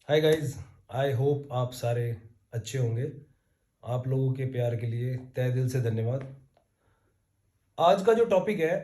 Hi guys. I hope आप सारे अच्छे होंगे। आप लोगों के प्यार के लिए तहे दिल से धन्यवाद। आज का जो टॉपिक है,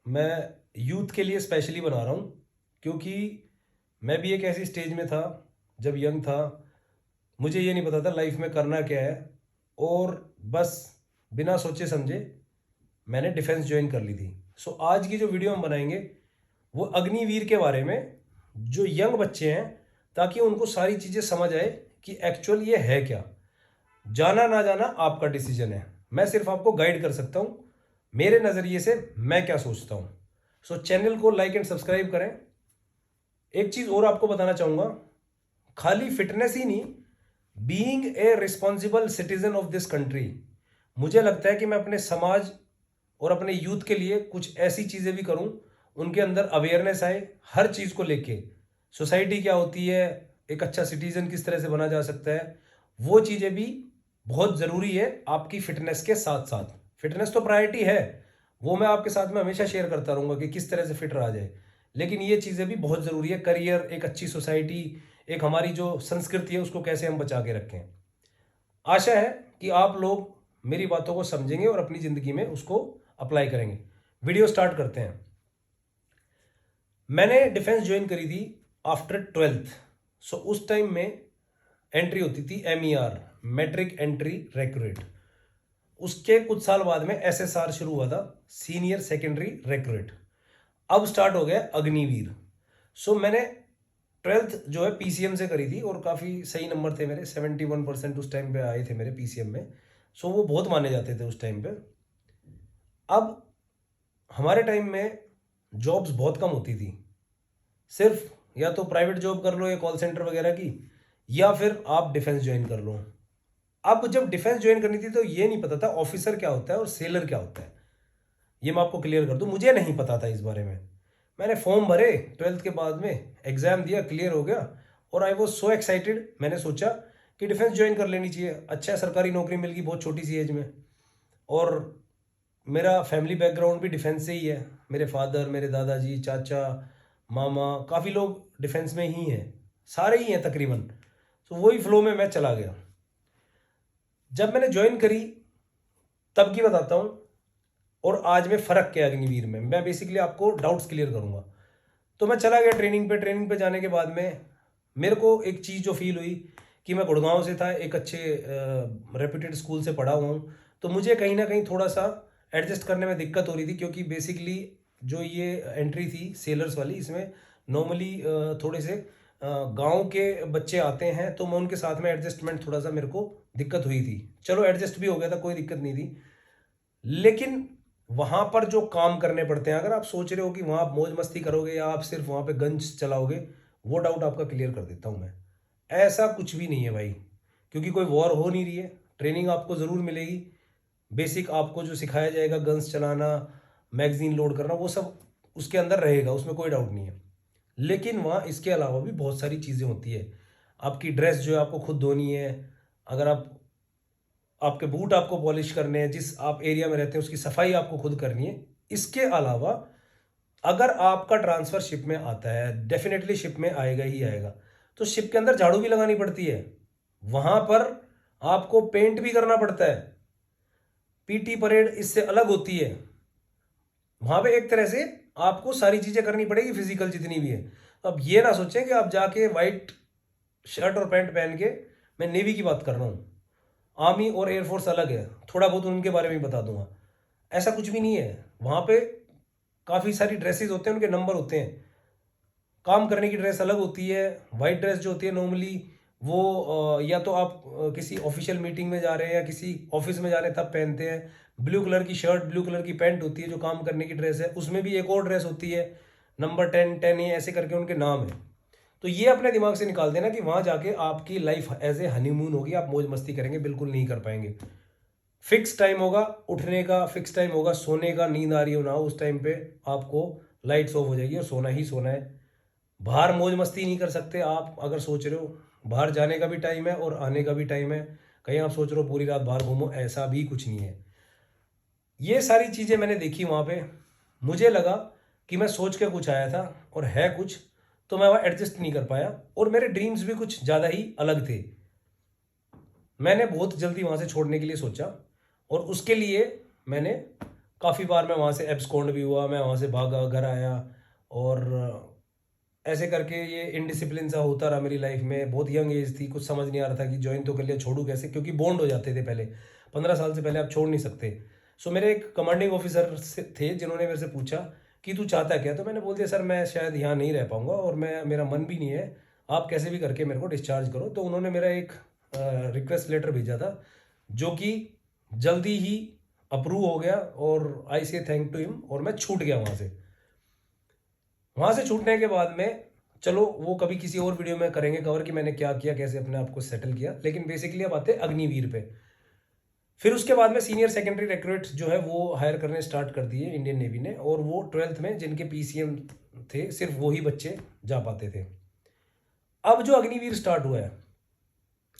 मैं यूथ के लिए स्पेशली बना रहा हूँ, क्योंकि मैं भी एक ऐसी स्टेज में था जब यंग था। मुझे ये नहीं पता था लाइफ में करना क्या है, और बस बिना सोचे समझे मैंने डिफेंस ज्वाइन कर ली थी। सो आज की जो वीडियो हम बनाएंगे वो अग्निवीर के बारे में, जो यंग बच्चे हैं, ताकि उनको सारी चीज़ें समझ आए कि एक्चुअल ये है क्या। जाना ना जाना आपका डिसीजन है, मैं सिर्फ आपको गाइड कर सकता हूँ मेरे नज़रिए से मैं क्या सोचता हूँ। सो चैनल को लाइक एंड सब्सक्राइब करें। एक चीज़ और आपको बताना चाहूँगा, खाली फिटनेस ही नहीं, being a responsible citizen of this country, मुझे लगता है कि मैं अपने समाज और अपने यूथ के लिए कुछ ऐसी चीज़ें भी करूं, उनके अंदर अवेयरनेस आए हर चीज़ को लेके। सोसाइटी क्या होती है, एक अच्छा सिटीजन किस तरह से बना जा सकता है, वो चीज़ें भी बहुत ज़रूरी है आपकी फिटनेस के साथ साथ। फिटनेस तो प्रायोरिटी है, वो मैं आपके साथ में हमेशा शेयर करता रहूँगा कि किस तरह से फिट रहा जाए, लेकिन ये चीज़ें भी बहुत ज़रूरी है। करियर, एक अच्छी सोसाइटी, एक हमारी जो संस्कृति है, उसको कैसे हम बचा के रखें। आशा है कि आप लोग मेरी बातों को समझेंगे और अपनी ज़िंदगी में उसको अप्लाई करेंगे। वीडियो स्टार्ट करते हैं। मैंने डिफेंस ज्वाइन करी थी आफ्टर 12th। सो उस टाइम में एंट्री होती थी MER, मैट्रिक एंट्री रिक्रूट। उसके कुछ साल बाद में SSR शुरू हुआ था, सीनियर सेकेंडरी रिक्रूट। अब स्टार्ट हो गया अग्निवीर। सो मैंने 12th जो है PCM से करी थी, और काफ़ी सही नंबर थे मेरे, 71% उस टाइम पे आए थे मेरे PCM में। सो वो बहुत माने जाते थे उस टाइम पे। अब हमारे टाइम में जॉब्स बहुत कम होती थी, सिर्फ या तो प्राइवेट जॉब कर लो या कॉल सेंटर वगैरह की, या फिर आप डिफेंस ज्वाइन कर लो। अब जब डिफेंस ज्वाइन करनी थी तो ये नहीं पता था ऑफिसर क्या होता है और सेलर क्या होता है। ये मैं आपको क्लियर कर दूं, मुझे नहीं पता था इस बारे में। मैंने फॉर्म भरे 12th के बाद में, एग्जाम दिया, क्लियर हो गया, और आई वॉज सो एक्साइटेड। मैंने सोचा कि डिफेंस ज्वाइन कर लेनी चाहिए, अच्छा सरकारी नौकरी मिल गई बहुत छोटी सी एज में। और मेरा फैमिली बैकग्राउंड भी डिफेंस से ही है, मेरे फादर, मेरे दादाजी, चाचा, मामा, काफ़ी लोग डिफेंस में ही हैं, सारे ही हैं तकरीबन। तो वही फ्लो में मैं चला गया। जब मैंने ज्वाइन करी तब की बताता हूँ, और आज में फ़र्क क्या है अग्निवीर में, मैं बेसिकली आपको डाउट्स क्लियर करूँगा। तो मैं चला गया ट्रेनिंग पे जाने के बाद में मेरे को एक चीज़ जो फील हुई कि मैं गुड़गांव से था, एक अच्छे रेप्यूटेड स्कूल से पढ़ा हुआ हूँ, तो मुझे कहीं ना कहीं थोड़ा सा एडजस्ट करने में दिक्कत हो रही थी, क्योंकि बेसिकली जो ये एंट्री थी सेलर्स वाली, इसमें नॉर्मली थोड़े से गांव के बच्चे आते हैं, तो मैं उनके साथ में एडजस्टमेंट थोड़ा सा मेरे को दिक्कत हुई थी। चलो एडजस्ट भी हो गया था, कोई दिक्कत नहीं थी। लेकिन वहां पर जो काम करने पड़ते हैं, अगर आप सोच रहे हो कि वहां आप मौज मस्ती करोगे या आप सिर्फ वहां पे गंज चलाओगे, वो डाउट आपका क्लियर कर देता हूं मैं। ऐसा कुछ भी नहीं है भाई, क्योंकि कोई वॉर हो नहीं रही है। ट्रेनिंग आपको ज़रूर मिलेगी, बेसिक आपको जो सिखाया जाएगा, गन्स चलाना, मैगजीन लोड करना, वो सब उसके अंदर रहेगा, उसमें कोई डाउट नहीं है। लेकिन वहाँ इसके अलावा भी बहुत सारी चीज़ें होती है। आपकी ड्रेस जो है आपको खुद धोनी है, अगर आप, आपके बूट आपको पॉलिश करने हैं, जिस आप एरिया में रहते हैं उसकी सफाई आपको खुद करनी है। इसके अलावा अगर आपका ट्रांसफ़र शिप में आता है, डेफिनेटली शिप में आएगा ही आएगा, तो शिप के अंदर झाड़ू भी लगानी पड़ती है, वहाँ पर आपको पेंट भी करना पड़ता है। PT परेड इससे अलग होती है, वहाँ पे एक तरह से आपको सारी चीज़ें करनी पड़ेगी फिजिकल जितनी भी है। तो अब ये ना सोचें कि आप जाके वाइट शर्ट और पैंट पहन के, मैं नेवी की बात कर रहा हूँ, आर्मी और एयरफोर्स अलग है, थोड़ा बहुत उनके बारे में बता दूंगा। ऐसा कुछ भी नहीं है, वहाँ पे काफ़ी सारी ड्रेसेस होते हैं, उनके नंबर होते हैं। काम करने की ड्रेस अलग होती है। वाइट ड्रेस जो होती है नॉर्मली वो या तो आप किसी ऑफिशियल मीटिंग में जा रहे हैं या किसी ऑफिस में जा रहे हैं तब पहनते हैं। ब्लू कलर की शर्ट, ब्लू कलर की पैंट होती है जो काम करने की ड्रेस है। उसमें भी एक और ड्रेस होती है, नंबर 10 10 ये ऐसे करके उनके नाम है। तो ये अपने दिमाग से निकाल देना कि वहाँ जाके आपकी लाइफ एज ए हनीमून होगी, आप मौज मस्ती करेंगे, बिल्कुल नहीं कर पाएंगे। फिक्स टाइम होगा उठने का, फिक्स टाइम होगा सोने का, नींद आ रही हो ना हो उस टाइम पे आपको लाइट्स ऑफ हो जाएगी और सोना ही सोना है। बाहर मौज मस्ती नहीं कर सकते आप, अगर सोच रहे हो बाहर जाने का भी टाइम है और आने का भी टाइम है। कहीं आप सोच रहे हो पूरी रात बाहर घूमो, ऐसा भी कुछ नहीं है। ये सारी चीज़ें मैंने देखी वहाँ पे, मुझे लगा कि मैं सोच के कुछ आया था और है कुछ, तो मैं वहाँ एडजस्ट नहीं कर पाया, और मेरे ड्रीम्स भी कुछ ज़्यादा ही अलग थे। मैंने बहुत जल्दी वहाँ से छोड़ने के लिए सोचा, और उसके लिए मैंने काफ़ी बार मैं वहाँ से एब्सकॉन्ड भी हुआ, मैं वहाँ से भागा, घर आया, और ऐसे करके ये इनडिसिप्लिन सा होता रहा मेरी लाइफ में। बहुत यंग एज थी, कुछ समझ नहीं आ रहा था कि ज्वाइन तो कर लिया, छोड़ू कैसे, क्योंकि बॉन्ड हो जाते थे पहले, 15 साल से पहले आप छोड़ नहीं सकते। सो मेरे एक कमांडिंग ऑफिसर थे जिन्होंने मेरे से पूछा कि तू चाहता क्या, तो मैंने बोल दिया सर मैं शायद यहाँ नहीं रह पाऊंगा, और मेरा मन भी नहीं है, आप कैसे भी करके मेरे को डिस्चार्ज करो। तो उन्होंने मेरा एक रिक्वेस्ट लेटर भेजा था, जो कि जल्दी ही अप्रूव हो गया, और आई से थैंक टू हिम, और मैं छूट गया वहाँ से। वहाँ से छूटने के बाद में, चलो वो कभी किसी और वीडियो में करेंगे कवर कि मैंने क्या किया, कैसे अपने आप को सेटल किया, लेकिन बेसिकली अब आते हैं अग्निवीर पे। फिर उसके बाद में सीनियर सेकेंडरी रिक्रूट जो है वो हायर करने स्टार्ट कर दिए इंडियन नेवी ने, और वो 12th में जिनके पीसीएम थे सिर्फ वही बच्चे जा पाते थे। अब जो अग्निवीर स्टार्ट हुआ है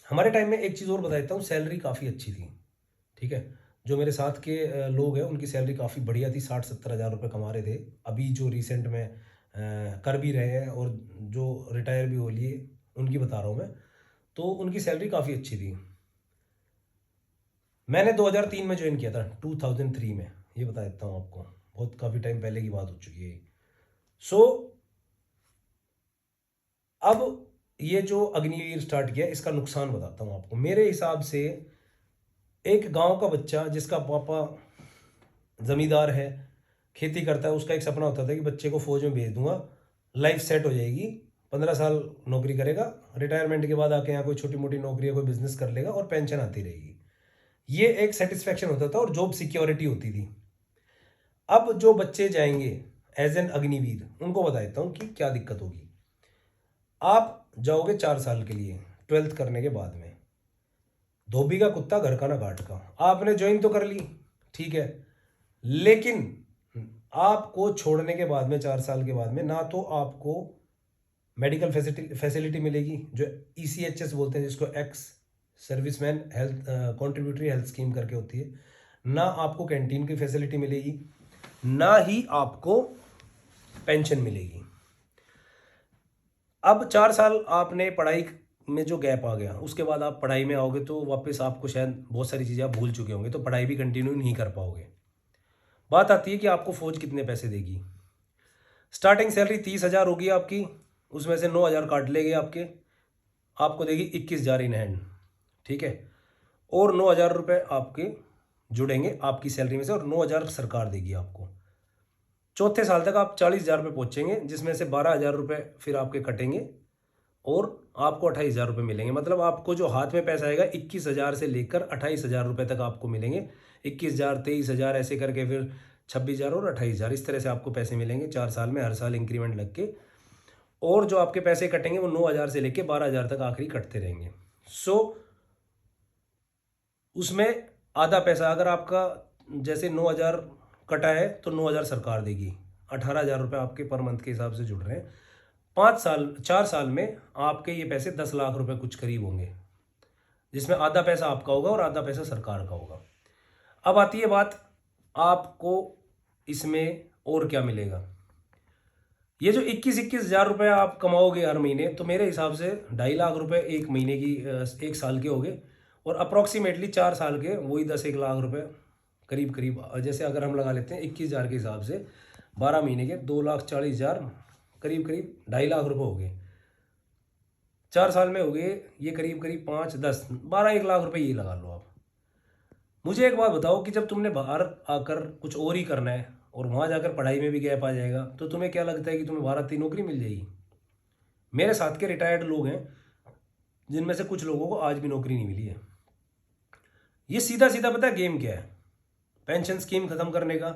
हमारे टाइम में, एक चीज़ और बता देता हूँ, सैलरी काफ़ी अच्छी थी, ठीक है। जो मेरे साथ के लोग हैं उनकी सैलरी काफ़ी बढ़िया थी, 60-70 हज़ार रुपये कमा रहे थे। अभी जो रिसेंट में कर भी रहे हैं, और जो रिटायर भी हो लिए उनकी बता रहा हूँ मैं, तो उनकी सैलरी काफ़ी अच्छी थी। मैंने 2003 में ज्वाइन किया था, 2003 में, ये बता देता हूँ आपको, बहुत काफ़ी टाइम पहले की बात हो चुकी है। सो अब ये जो अग्निवीर स्टार्ट किया, इसका नुकसान बताता हूँ आपको। मेरे हिसाब से एक गांव का बच्चा जिसका पापा जमींदार है, खेती करता है, उसका एक सपना होता था कि बच्चे को फौज में भेज दूंगा, लाइफ सेट हो जाएगी, 15 साल नौकरी करेगा, रिटायरमेंट के बाद आके यहाँ कोई छोटी मोटी नौकरी या कोई बिजनेस कर लेगा, और पेंशन आती रहेगी। ये एक सेटिस्फेक्शन होता था, और जॉब सिक्योरिटी होती थी। अब जो बच्चे जाएंगे एज एन अग्निवीर, उनको बता देता हूँ कि क्या दिक्कत होगी। आप जाओगे 4 साल के लिए 12th करने के बाद में, धोबी का कुत्ता घर का ना काट का। आपने ज्वाइन तो कर ली, ठीक है, लेकिन आपको छोड़ने के बाद में 4 साल के बाद में ना तो आपको मेडिकल फैसिलिटी मिलेगी, जो ECHS बोलते हैं, जिसको ex serviceman health contributory health scheme करके होती है, ना आपको कैंटीन की फैसिलिटी मिलेगी, ना ही आपको पेंशन मिलेगी। अब 4 साल आपने पढ़ाई में जो गैप आ गया, उसके बाद आप पढ़ाई में आओगे तो वापस आपको शायद बहुत सारी चीज़ें आप भूल चुके होंगे, तो पढ़ाई भी कंटिन्यू नहीं कर पाओगे। बात आती है कि आपको फौज कितने पैसे देगी। स्टार्टिंग सैलरी 30 हज़ार होगी आपकी, उसमें से 9 हज़ार काट लेंगे आपको देगी 21 हज़ार इन हैंड, ठीक है, और 9 हज़ार रुपये आपके जुड़ेंगे आपकी सैलरी में से, और 9 हज़ार सरकार देगी आपको। चौथे साल तक आप 40 हज़ार रुपये पहुँचेंगे, जिसमें से 12 हज़ार रुपये फिर आपके कटेंगे, और आपको 28 हज़ार रुपये मिलेंगे। मतलब आपको जो हाथ में पैसा आएगा 21 हज़ार से लेकर 28 हज़ार रुपये तक आपको मिलेंगे। 21 हज़ार, 23 हज़ार, ऐसे करके फिर 26 हज़ार और 28 हज़ार, इस तरह से आपको पैसे मिलेंगे 4 साल में, हर साल इंक्रीमेंट लग के। और जो आपके पैसे कटेंगे वो 9 हज़ार से लेकर 12 हज़ार तक आखिरी कटते रहेंगे। सो उसमें आधा पैसा अगर आपका जैसे 9 हज़ार कटा है तो 9 हज़ार सरकार देगी, 18 हज़ार रुपये आपके पर मंथ के हिसाब से जुड़ रहे हैं। 4 साल में आपके ये पैसे 10 लाख रुपए कुछ करीब होंगे, जिसमें आधा पैसा आपका होगा और आधा पैसा सरकार का होगा। अब आती है बात, आपको इसमें और क्या मिलेगा। ये जो 21 हज़ार रुपये आप कमाओगे हर महीने, तो मेरे हिसाब से 2.5 लाख रुपए एक महीने की, एक साल के हो गए, और अप्रॉक्सीमेटली 4 साल के वही 10-1 लाख रुपए करीब करीब, जैसे अगर हम लगा लेते हैं 21 हज़ार के हिसाब से 12 महीने के 2,40,000, करीब करीब 2.5 लाख रुपए हो गए। 4 साल में हो गए ये करीब करीब 5, 10, 12, 1 लाख रुपए ये लगा लो आप। मुझे एक बात बताओ कि जब तुमने बाहर आकर कुछ और ही करना है और वहाँ जाकर पढ़ाई में भी गैप आ जाएगा, तो तुम्हें क्या लगता है कि तुम्हें भारत की नौकरी मिल जाएगी। मेरे साथ के रिटायर्ड लोग हैं जिनमें से कुछ लोगों को आज भी नौकरी नहीं मिली है। ये सीधा सीधा पता है गेम क्या है, पेंशन स्कीम खत्म करने का,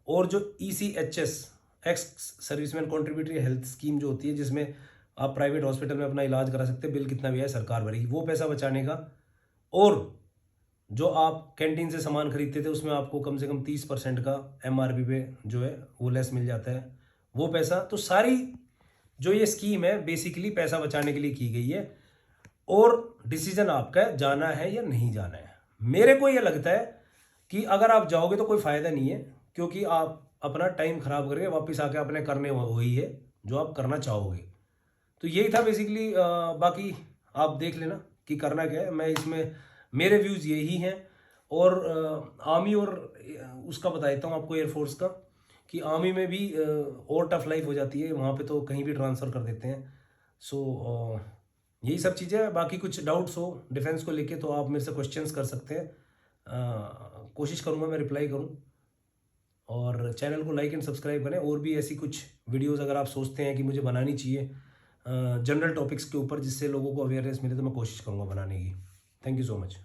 और जो ECHS ex serviceman contributory health scheme जो होती है, जिसमें आप प्राइवेट हॉस्पिटल में अपना इलाज करा सकते हैं, बिल कितना भी है सरकार भरेगी, वो पैसा बचाने का। और जो आप कैंटीन से सामान खरीदते थे उसमें आपको कम से कम 30% का MRP पे जो है वो लेस मिल जाता है, वो पैसा। तो सारी जो ये स्कीम है बेसिकली पैसा बचाने के लिए की गई है, और डिसीजन आपका है जाना है या नहीं जाना है। मेरे को ये लगता है कि अगर आप जाओगे तो कोई फ़ायदा नहीं है, क्योंकि आप अपना टाइम खराब करके वापस आके अपने करने वही है जो आप करना चाहोगे। तो यही था बेसिकली। बाकी आप देख लेना कि करना क्या है। मैं इसमें मेरे व्यूज़ यही हैं। और आर्मी और उसका बता देता हूँ आपको, एयरफोर्स का, कि आर्मी में भी और टफ लाइफ हो जाती है, वहाँ पे तो कहीं भी ट्रांसफ़र कर देते हैं। सो यही सब चीज़ें हैं। बाकी कुछ डाउट्स हो डिफेंस को लेके तो आप मेरे से क्वेश्चंस कर सकते हैं। कोशिश करूँगा मैं रिप्लाई करूँ। और चैनल को लाइक एंड सब्सक्राइब करें। और भी ऐसी कुछ वीडियोस अगर आप सोचते हैं कि मुझे बनानी चाहिए जनरल टॉपिक्स के ऊपर जिससे लोगों को अवेयरनेस मिले, तो मैं कोशिश करूँगा बनाने की। Thank you so much.